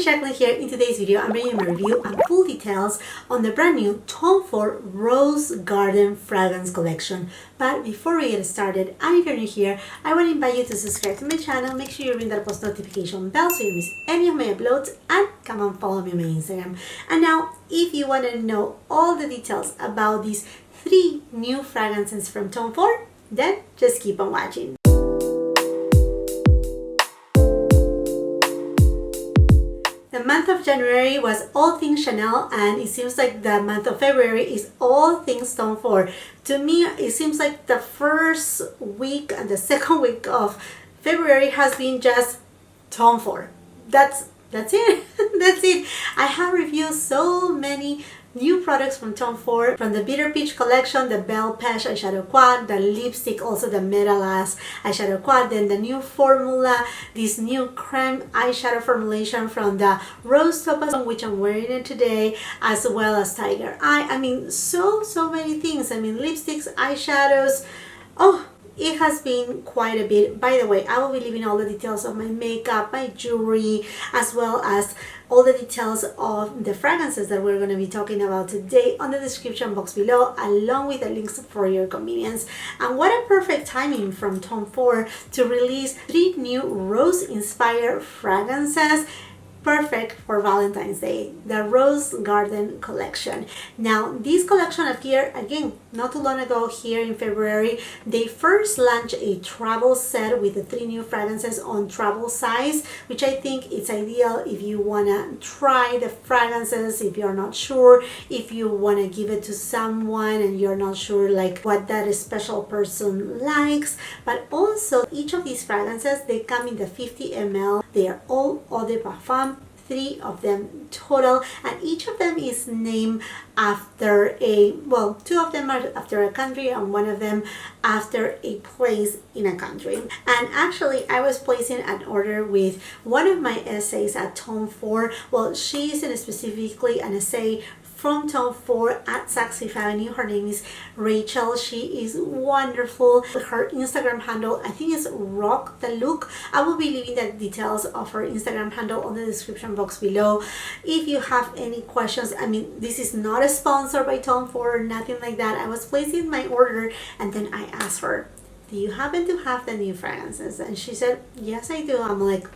guys, Jacqueline here. In today's video, I'm bringing a review and full details on the brand new Tom Ford Rose Garden Fragrance Collection. But before we get started, and if you're new here, I want to invite you to subscribe to my channel. Make sure you ring that post notification bell so you miss any of my uploads, and come on, follow me on my Instagram. And now, if you want to know all the details about these 3 new fragrances from Tom Ford, then just keep on watching. The month of January was all things Chanel, and it seems like the month of February is all things Tom Ford. To me, it seems like the first week and the second week of February has been just Tom Ford. That's it. That's it. I have reviewed so many new products from Tom Ford, from the Bitter Peach collection, the Belle Peche eyeshadow quad, the lipstick, also the Metalass eyeshadow quad, then the new formula, this new Creme eyeshadow formulation from the Rose TOPAZ, which I'm wearing it today, as well as Tiger Eye. I mean, so many things. I mean, lipsticks, eyeshadows. Oh, it has been quite a bit. By the way, I will be leaving all the details of my makeup, my jewelry, as well as all the details of the fragrances that we're going to be talking about today on the description box below, along with the links for your convenience. And what a perfect timing from Tom Ford to release 3 new rose-inspired fragrances. Perfect for Valentine's Day, the Rose Garden collection. Now, this collection appeared again not too long ago here in February. They first launched a travel set with the 3 new fragrances on travel size, which I think it's ideal if you want to try the fragrances, if you're not sure, if you want to give it to someone and you're not sure like what that special person likes. But also, each of these fragrances, they come in the 50 ml. They are all eau de parfum, 3 of them total, and each of them is named after a, well, 2 of them are after a country and 1 of them after a place in a country. And actually, I was placing an order with one of my essays at Tom Ford. Well, she isn't specifically an essay from Tom Ford at Saks Fifth Avenue. Her name is Rachel. She is wonderful. Her Instagram handle, I think, is Rock the Look. I will be leaving the details of her Instagram handle on the description box below. If you have any questions, I mean, this is not a sponsor by Tom Ford, nothing like that. I was placing my order and then I asked her, do you happen to have the new fragrances? And she said, yes, I do. I'm like,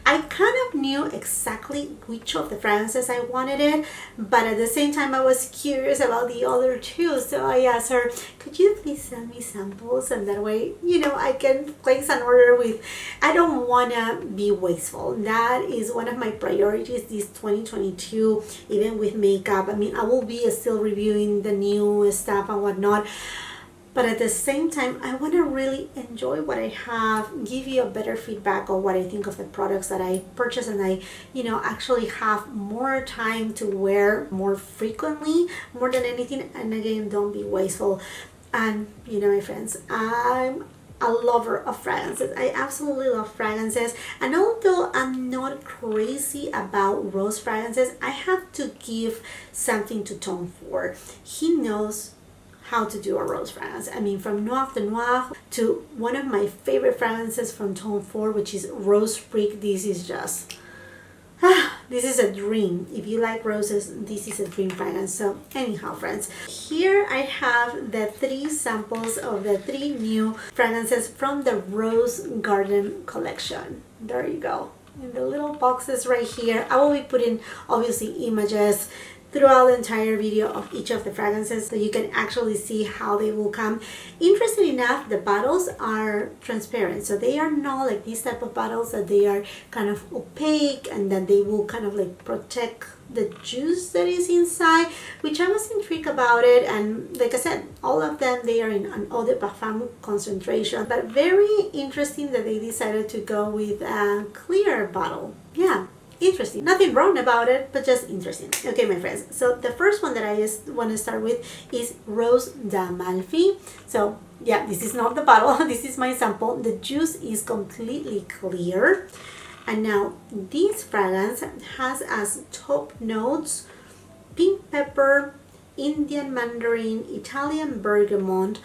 I kind of knew exactly which of the fragrances I wanted it, but at the same time I was curious about the other 2, so I asked her, could you please send me samples, and that way, you know, I can place an order with, I don't want to be wasteful. That is one of my priorities this 2022, even with makeup. I mean, I will be still reviewing the new stuff and whatnot, but at the same time, I want to really enjoy what I have, give you a better feedback on what I think of the products that I purchase, and I, you know, actually have more time to wear more frequently, more than anything. And again, don't be wasteful. And, you know, my friends, I'm a lover of fragrances. I absolutely love fragrances. And although I'm not crazy about rose fragrances, I have to give something to Tom Ford. He knows how to do a rose fragrance. I mean, from Noir de Noir to one of my favorite fragrances from Tom Ford, which is Rose Sprig. This is just, this is a dream. If you like roses, this is a dream fragrance. So anyhow, friends, here I have the 3 samples of the 3 new fragrances from the Rose Garden collection. There you go, in the little boxes right here. I will be putting obviously images throughout the entire video of each of the fragrances so you can actually see how they will come. Interesting enough, the bottles are transparent, so they are not like these type of bottles that they are kind of opaque and that they will kind of like protect the juice that is inside, which I was intrigued about it. And like I said, all of them, they are in an eau de parfum concentration, but very interesting that they decided to go with a clear bottle. Yeah, interesting. Nothing wrong about it, but just interesting. Okay, my friends, so the first one that I just want to start with is Rose d'Amalfi. So yeah, this is not the bottle, this is my sample. The juice is completely clear. And now this fragrance has as top notes pink pepper, Indian mandarin, Italian bergamot.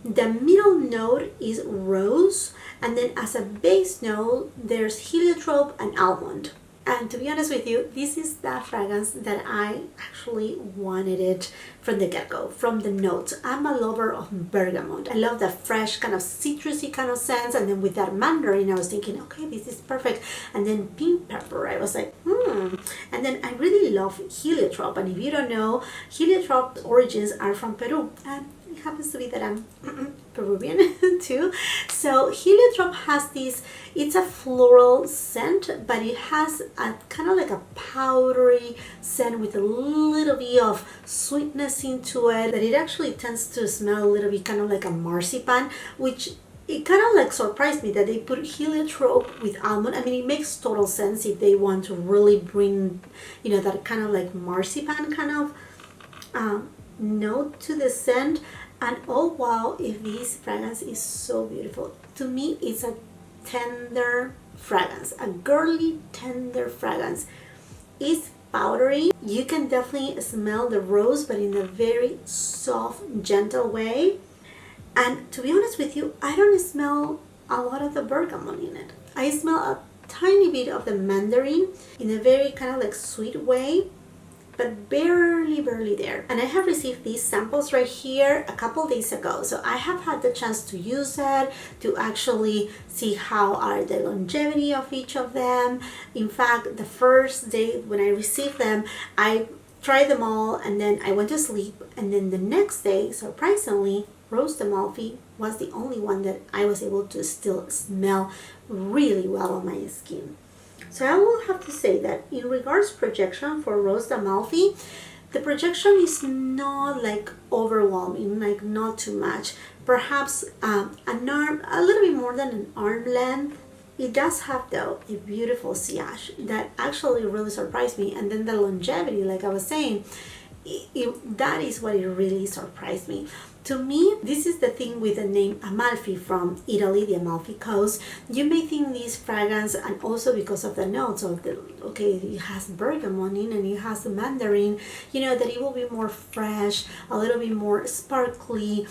The middle note is rose, and then as a base note there's heliotrope and almond. And to be honest with you, this is that fragrance that I actually wanted it from the get-go, from the notes. I'm a lover of bergamot. I love the fresh kind of citrusy kind of scents, and then with that mandarin I was thinking, okay, this is perfect. And then pink pepper, I was like, And then I really love heliotrope, and if you don't know, heliotrope origins are from Peru, and it happens to be that I'm Peruvian too. So heliotrope has this, it's a floral scent, but it has a kind of like a powdery scent with a little bit of sweetness into it, that it actually tends to smell a little bit kind of like a marzipan, which it kind of like surprised me that they put heliotrope with almond. I mean, it makes total sense if they want to really bring, you know, that kind of like marzipan kind of note to the scent. And oh wow, if this fragrance is so beautiful. To me, it's a tender fragrance, a girly tender fragrance. It's powdery. You can definitely smell the rose, but in a very soft, gentle way. And to be honest with you, I don't smell a lot of the bergamot in it. I smell a tiny bit of the mandarin in a very kind of like sweet way, but barely there. And I have received these samples right here a couple days ago, so I have had the chance to use it, to actually see how are the longevity of each of them. In fact, the first day when I received them, I tried them all, and then I went to sleep, and then the next day, surprisingly, Rose Amalfi was the only one that I was able to still smell really well on my skin. So I will have to say that in regards projection for Rose Amalfi, the projection is not like overwhelming, like not too much. Perhaps an arm, a little bit more than an arm length. It does have though a beautiful sillage that actually really surprised me, and then the longevity, like I was saying, that is what it really surprised me. To me, this is the thing with the name Amalfi from Italy, the Amalfi Coast. You may think this fragrance, and also because of the notes of the, okay, it has bergamot in and it has the mandarin, you know, that it will be more fresh, a little bit more sparkly,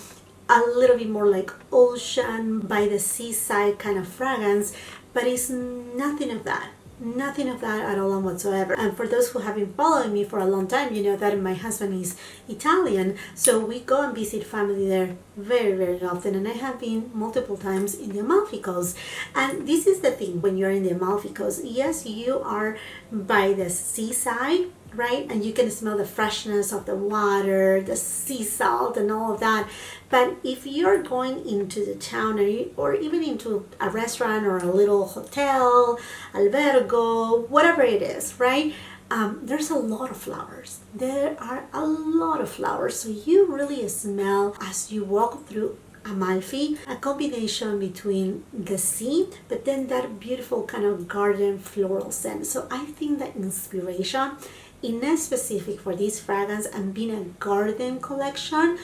a little bit more like ocean by the seaside kind of fragrance, but it's nothing of that. Nothing of that at all whatsoever. And for those who have been following me for a long time, you know that my husband is Italian, so we go and visit family there very often, and I have been multiple times in the Amalfi Coast. And this is the thing, when you're in the Amalfi Coast, yes, you are by the seaside, right? And you can smell the freshness of the water, the sea salt and all of that. But if you're going into the town, or even into a restaurant or a little hotel, albergo, whatever it is, right? There's a lot of flowers. There are a lot of flowers. So you really smell as you walk through Amalfi, a combination between the sea, but then that beautiful kind of garden floral scent. So I think that inspiration, in a specific for this fragrance and being a garden collection,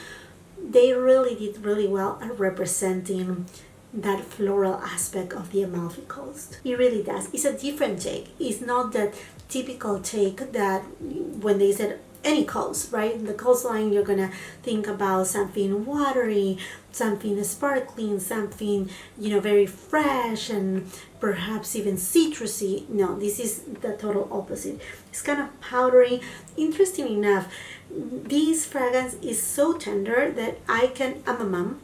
they really did really well at representing that floral aspect of the Amalfi Coast. It really does. It's a different take. It's not that typical take that when they said any coast, right? In the coastline, you're gonna think about something watery, something sparkling, something, you know, very fresh and perhaps even citrusy. No, this is the total opposite. It's kind of powdery. Interesting enough, this fragrance is so tender that I'm a mom,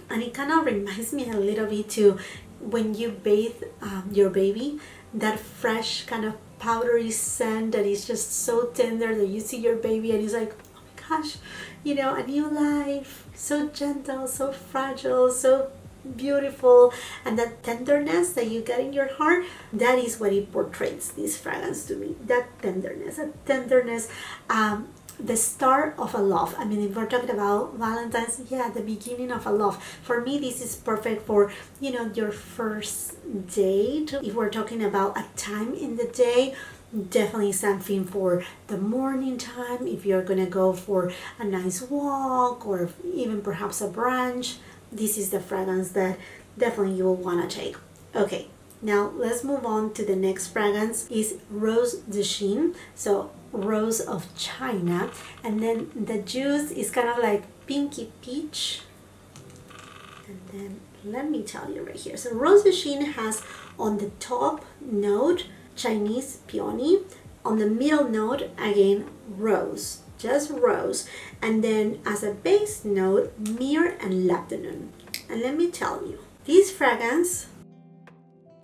and it kind of reminds me a little bit to when you bathe your baby, that fresh kind of powdery scent that is just so tender that you see your baby and it's like, oh my gosh, you know, a new life, so gentle, so fragile, so beautiful. And that tenderness that you get in your heart, that is what it portrays, this fragrance to me. That tenderness, the start of a love. I mean, if we're talking about Valentine's, yeah, the beginning of a love. For me, this is perfect for, you know, your first date. If we're talking about a time in the day, definitely something for the morning time. If you're gonna go for a nice walk or even perhaps a brunch, this is the fragrance that definitely you will want to take. Okay, now let's move on to the next fragrance. Is Rose de Chine. So Rose of China, and then the juice is kind of like pinky peach. And then let me tell you right here. So Rose de Chine has on the top note Chinese peony. On the middle note, again, rose, just rose. And then as a base note, myrrh and labdanum. And let me tell you, this fragrance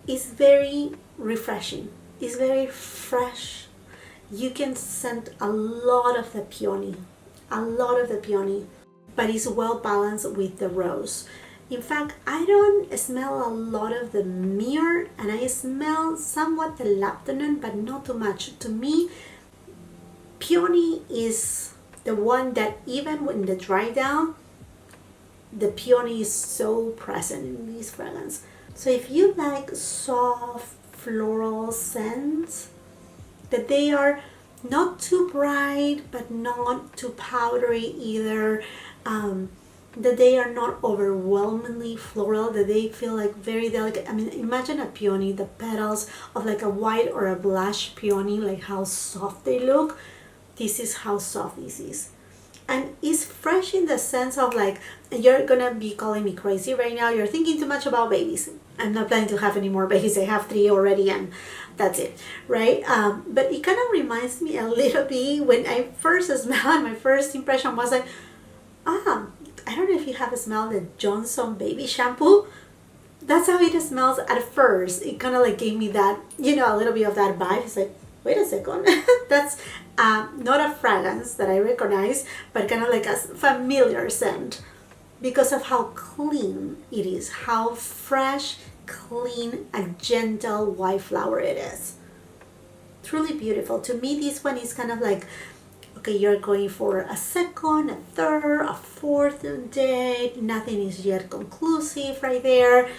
is very refreshing. It's very fresh. You can scent a lot of the peony, but it's well balanced with the rose. In fact, I don't smell a lot of the myrrh, and I smell somewhat the labdanum, but not too much. To me, peony is the one that even when the dry down, the peony is so present in this fragrance. So if you like soft floral scents, that they are not too bright but not too powdery either, that they are not overwhelmingly floral, that they feel like very delicate. I mean, imagine a peony, the petals of like a white or a blush peony, like how soft they look. This is how soft this is. And it's fresh in the sense of like, you're gonna be calling me crazy right now, you're thinking too much about babies. I'm not planning to have any more babies. I have 3 already and that's it, right? But it kind of reminds me a little bit when I first smelled, my first impression was like, I don't know if you have smelled the Johnson baby shampoo. That's how it smells at first. It kind of like gave me that, you know, a little bit of that vibe. It's like, wait a second, that's not a fragrance that I recognize, but kind of like a familiar scent because of how clean it is, how fresh, clean, and gentle white flower it is. Truly beautiful. To me, this one is kind of like, okay, you're going for a second, a third, a fourth date. Nothing is yet conclusive right there,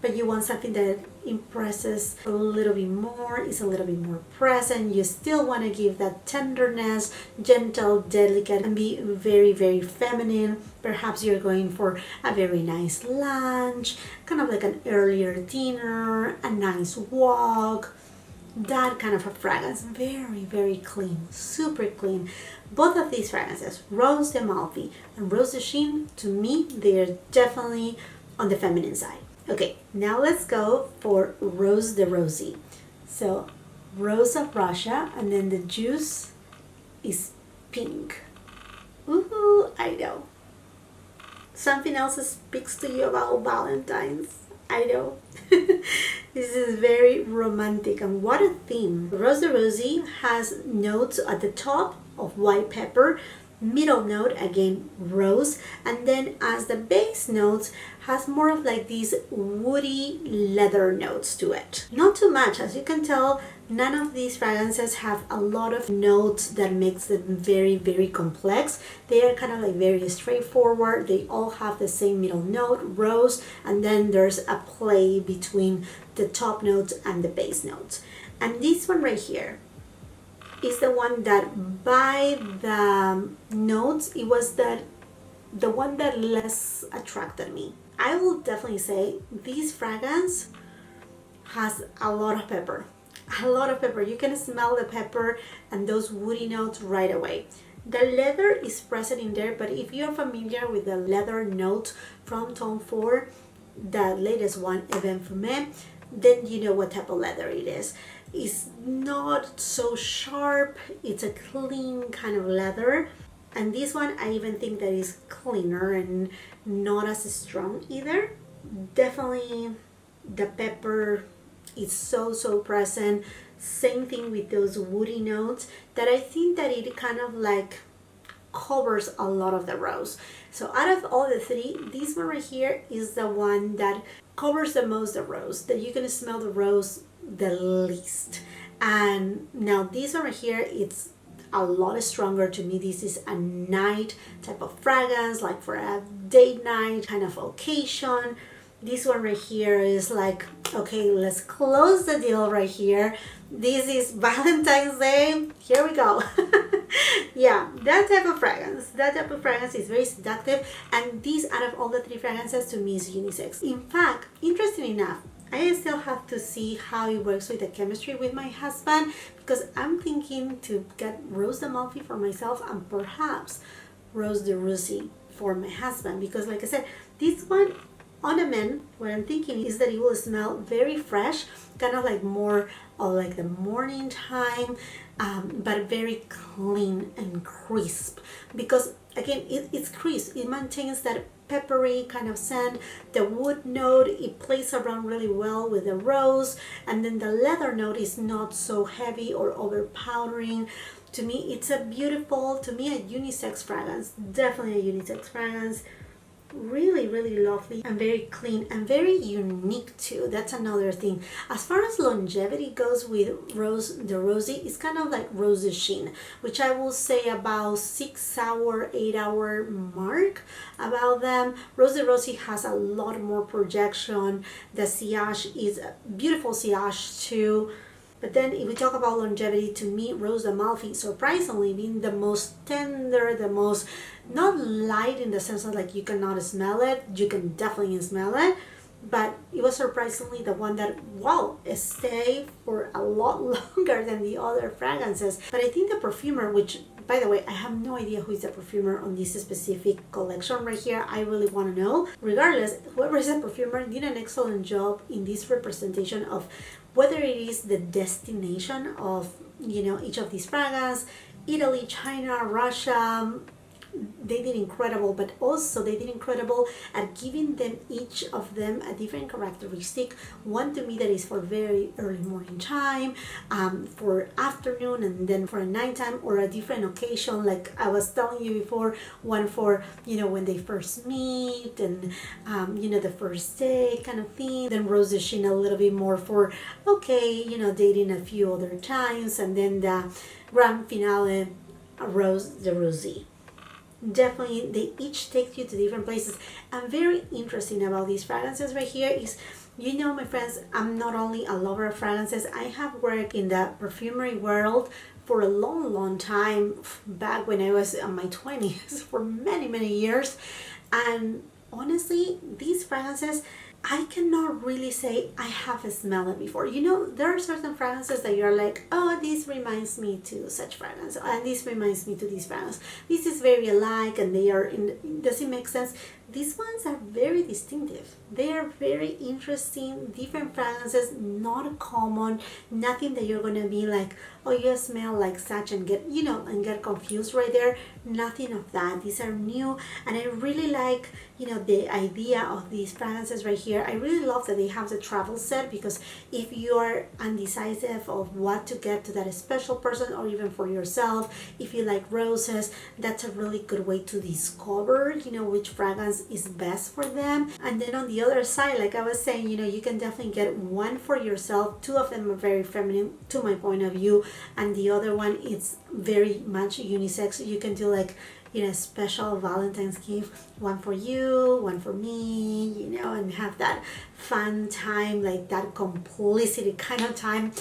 but you want something that impresses a little bit more, is a little bit more present. You still want to give that tenderness, gentle, delicate, and be very, very feminine. Perhaps you're going for a very nice lunch, kind of like an earlier dinner, a nice walk. That kind of a fragrance. Very, very clean, super clean. Both of these fragrances, Rose de Amalfi and Rose de Chine, to me, they're definitely on the feminine side. Okay, now let's go for Rose de Rosie. So, Rose of Russia, and then the juice is pink. Ooh, I know. Something else speaks to you about Valentine's. I know. This is very romantic, and what a theme. Rose de Rosie has notes at the top of white pepper, middle note again rose, and then as the base notes has more of like these woody leather notes to it. Not too much, as you can tell. None of these fragrances have a lot of notes that makes them very, very complex. They are kind of like very straightforward. They all have the same middle note, rose, and then there's a play between the top notes and the base notes. And this one right here is the one that by the notes, it was the one that less attracted me. I will definitely say this fragrance has a lot of pepper. A lot of pepper. You can smell the pepper and those woody notes right away. The leather is present in there, but if you're familiar with the leather note from Tom Ford, the latest one, Even Fumé, then you know what type of leather it is. It's not so sharp. It's a clean kind of leather. And this one, I even think that is cleaner and not as strong either. Definitely the pepper is so present. Same thing with those woody notes that I think that it kind of like covers a lot of the rose. So out of all the three, this one right here is the one that covers the most the rose, that you can smell the rose the least. And now this one right here, it's a lot stronger to me. This is a night type of fragrance, like for a date night kind of occasion. This one right here is like, okay, let's close the deal right here. This is Valentine's Day. Here we go. Yeah, that type of fragrance. That type of fragrance is very seductive. And this, out of all the three fragrances, to me is unisex. In fact, interesting enough, I still have to see how it works with the chemistry with my husband, because I'm thinking to get Rose de Amalfi for myself and perhaps Rose de Russie for my husband, because like I said, this one On a man, what I'm thinking is that it will smell very fresh, kind of like more of like the morning time, but very clean and crisp. Because again, it's crisp. It maintains that peppery kind of scent. The wood note, it plays around really well with the rose, and then the leather note is not so heavy or overpowering. To me, it's a beautiful, to me, a unisex fragrance. Definitely a unisex fragrance. Really, really lovely and very clean and very unique too. That's another thing. As far as longevity goes with the Rosy, it's kind of like Rose Chine, which I will say about 6 hour, 8 hour mark about them. Rosy has a lot more projection. The sillage is a beautiful sillage too. But then if we talk about longevity, to me, Rose Amalfi, surprisingly, being the most tender, the most, not light in the sense of like you cannot smell it, you can definitely smell it, but it was surprisingly the one that, wow, stayed for a lot longer than the other fragrances. But I think the perfumer, which, by the way, I have no idea who is the perfumer on this specific collection right here. I really want to know. Regardless, whoever is the perfumer did an excellent job in this representation of whether it is the destination of, you know, each of these fragrances, Italy, China, Russia. They did incredible, but also they did incredible at giving them, each of them, a different characteristic. One to me that is for very early morning time, for afternoon, and then for a nighttime or a different occasion, like I was telling you before, one for, you know, when they first meet and you know, the first day kind of thing. Then Rose de Chine a little bit more for, okay, you know, dating a few other times, and then the grand finale, Rose de Russie. Definitely, they each take you to different places. And very interesting about these fragrances right here is, you know, my friends, I'm not only a lover of fragrances, I have worked in the perfumery world for a long time, back when I was in my 20s, for many years. And honestly, these fragrances, I cannot really say I have smelled it before. You know, there are certain fragrances that you're like, oh, this reminds me to such fragrance, and this reminds me to this fragrance. This is very alike, and they are in, does it make sense? These ones are very distinctive. They are very interesting, different fragrances, not common, nothing that you're gonna be like, oh, you smell like such, and get, you know, and get confused right there. Nothing of that. These are new, and I really like, you know, the idea of these fragrances right here. I really love that they have the travel set, because if you are undecisive of what to get to that special person, or even for yourself, if you like roses, that's a really good way to discover, you know, which fragrance is best for them. And then on the other side, like I was saying, you know, you can definitely get one for yourself. Two of them are very feminine to my point of view, and the other one is very much unisex. You can do like, you know, special Valentine's gift, one for you, one for me, you know, and have that fun time, like that complicity kind of time,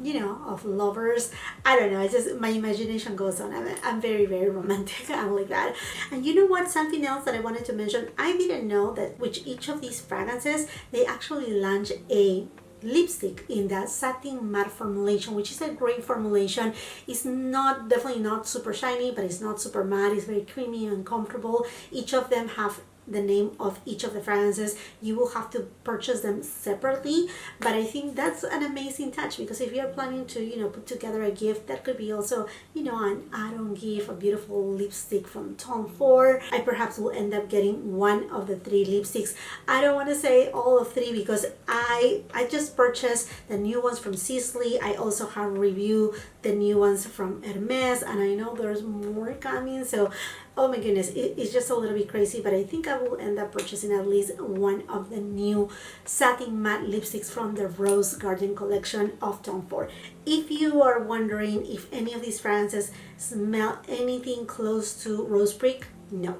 you know, of lovers. I don't know, it's just, my imagination goes on. I'm very romantic. I'm like that. And you know what, something else that I wanted to mention, I didn't know that with each of these fragrances, they actually launch a lipstick in that satin matte formulation, which is a great formulation. It's not, definitely not super shiny, but it's not super matte. It's very creamy and comfortable. Each of them have the name of each of the fragrances. You will have to purchase them separately, but I think that's an amazing touch, because if you're planning to, you know, put together a gift, that could be also, you know, an add-on gift, a beautiful lipstick from Tom Ford. I perhaps will end up getting one of the 3 lipsticks. I don't want to say all of 3, because I just purchased the new ones from Sisley. I also have reviewed the new ones from Hermes, and I know there's more coming, so oh my goodness, it's just a little bit crazy, but I think I will end up purchasing at least one of the new satin matte lipsticks from the Rose Garden collection of Tom Ford. If you are wondering if any of these fragrances smell anything close to Rose Brick, no,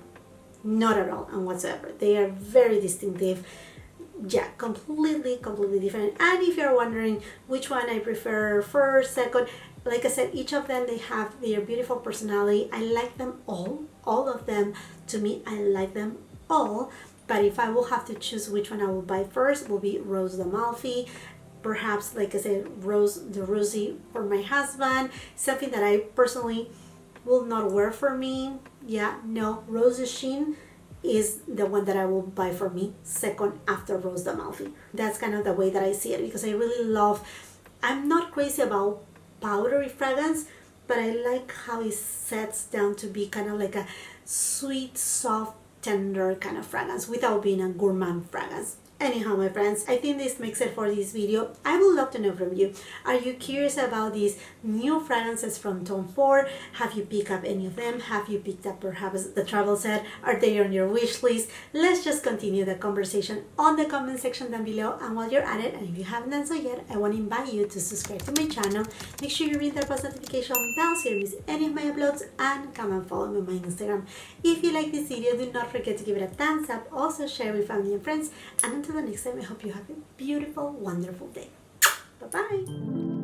not at all and whatsoever. They are very distinctive. Yeah, completely different. And if you're wondering which one I prefer first, second, like I said, each of them, they have their beautiful personality. I like them all of them. To me, I like them all. But if I will have to choose which one I will buy first, will be Rose d'Amalfi. Perhaps, like I said, Rose de Russie for my husband. Something that I personally will not wear for me. Yeah, no, Rose de Chine is the one that I will buy for me second after Rose d'Amalfi. That's kind of the way that I see it, because I really love, I'm not crazy about powdery fragrance, but I like how it sets down to be kind of like a sweet, soft, tender kind of fragrance without being a gourmand fragrance. Anyhow, my friends, I think this makes it for this video. I would love to know from you. Are you curious about these new fragrances from Tom Ford? Have you picked up any of them? Have you picked up perhaps the travel set? Are they on your wish list? Let's just continue the conversation on the comment section down below. And while you're at it, and if you haven't done so yet, I want to invite you to subscribe to my channel. Make sure you ring that post notification bell so you don't miss any of my uploads, and come and follow me on my Instagram. If you like this video, do not forget to give it a thumbs up. Also share with family and friends. And until the next time, I hope you have a beautiful, wonderful day. Bye-bye.